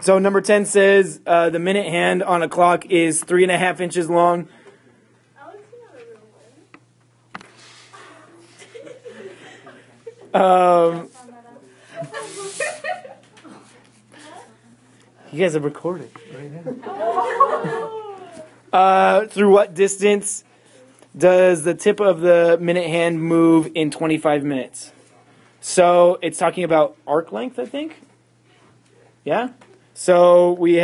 So number 10 says the minute hand on a clock is 3.5 inches long. You guys are recording right now. Through what distance does the tip of the minute hand move in 25 minutes? So it's talking about arc length, I think. Yeah? So we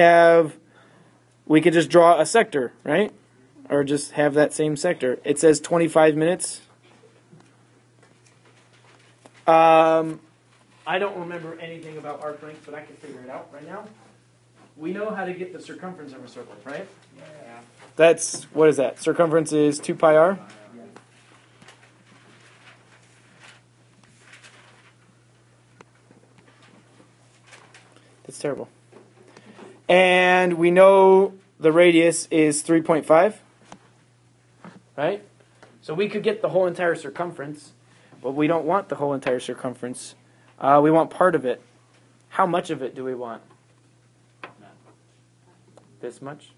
could just draw a sector, right? Or just have that same sector. It says 25 minutes. I don't remember anything about arc length, but I can figure it out right now. We know how to get the circumference of a circle, right? Yeah. What is that? Circumference is 2 pi r? Yeah. That's terrible. And we know the radius is 3.5, right? So we could get the whole entire circumference, but we don't want the whole entire circumference. We want part of it. How much of it do we want? This much?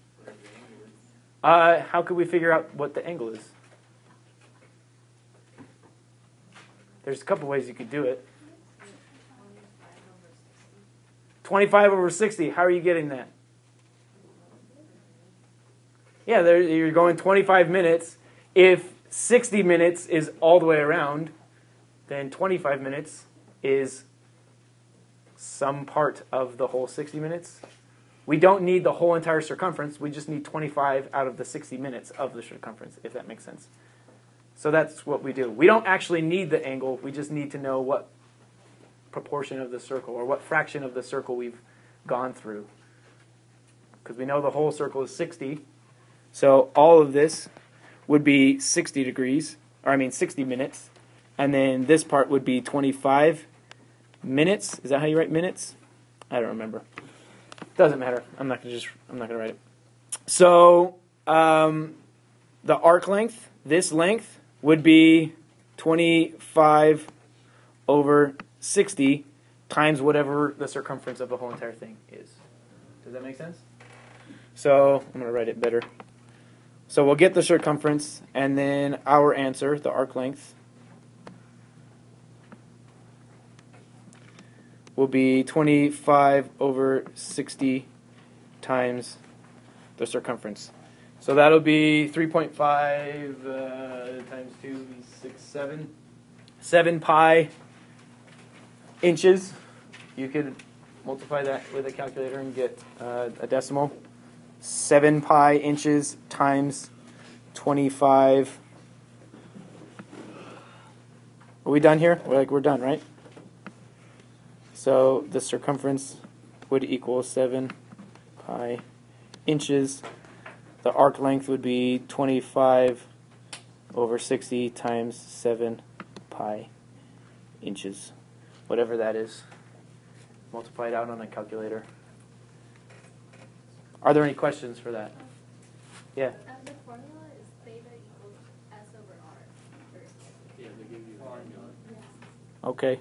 How could we figure out what the angle is? There's a couple ways you could do it. 25 over 60. How are you getting that? Yeah, you're going 25 minutes. If 60 minutes is all the way around, then 25 minutes is some part of the whole 60 minutes. We don't need the whole entire circumference. We just need 25 out of the 60 minutes of the circumference, if that makes sense. So that's what we do. We don't actually need the angle. We just need to know what proportion of the circle or what fraction of the circle we've gone through. Because we know the whole circle is 60. So all of this would be 60 degrees, or 60 minutes. And then this part would be 25 minutes. Is that how you write minutes? I don't remember. Doesn't matter. I'm not gonna write it. So the arc length, this length, would be 25 over 60 times whatever the circumference of the whole entire thing is. Does that make sense? So I'm gonna write it better. So we'll get the circumference, and then our answer, the arc length, will be 25 over 60 times the circumference. So that'll be 3.5 times 2, 6, 7. 7 pi inches. You could multiply that with a calculator and get a decimal. 7 pi inches times 25. Are we done here? We're done, right? So the circumference would equal 7 pi inches. The arc length would be 25 over 60 times 7 pi inches. Whatever that is. Multiply it out on a calculator. Are there any questions for that? Yeah. The formula is theta equals S over R. Yeah, they give you a formula. Okay.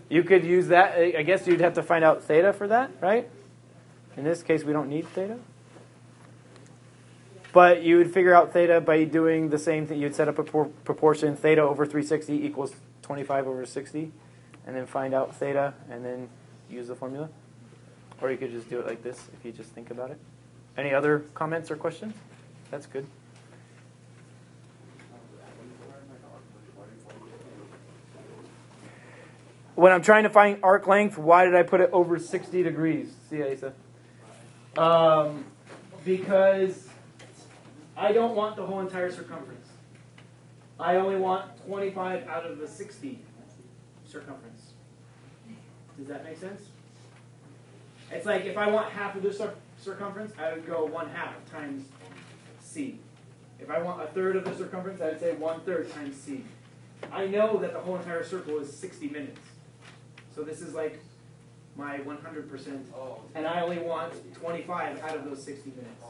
You could use that. I guess you'd have to find out theta for that, right? In this case, we don't need theta. But you would figure out theta by doing the same thing. You'd set up a proportion. Theta over 360 equals 25 over 60. And then find out theta and then use the formula. Or you could just do it like this if you just think about it. Any other comments or questions? That's good. When I'm trying to find arc length, why did I put it over 60 degrees? See, Asa? Because I don't want the whole entire circumference. I only want 25 out of the 60 circumference. Does that make sense? It's like if I want half of the circumference, I would go 1/2 times c. If I want a third of the circumference, I would say 1/3 times c. I know that the whole entire circle is 60 minutes. So this is like my 100%, and I only want 25 out of those 60 minutes.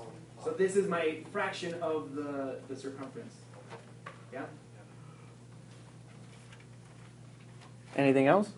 So this is my fraction of the circumference. Yeah? Anything else?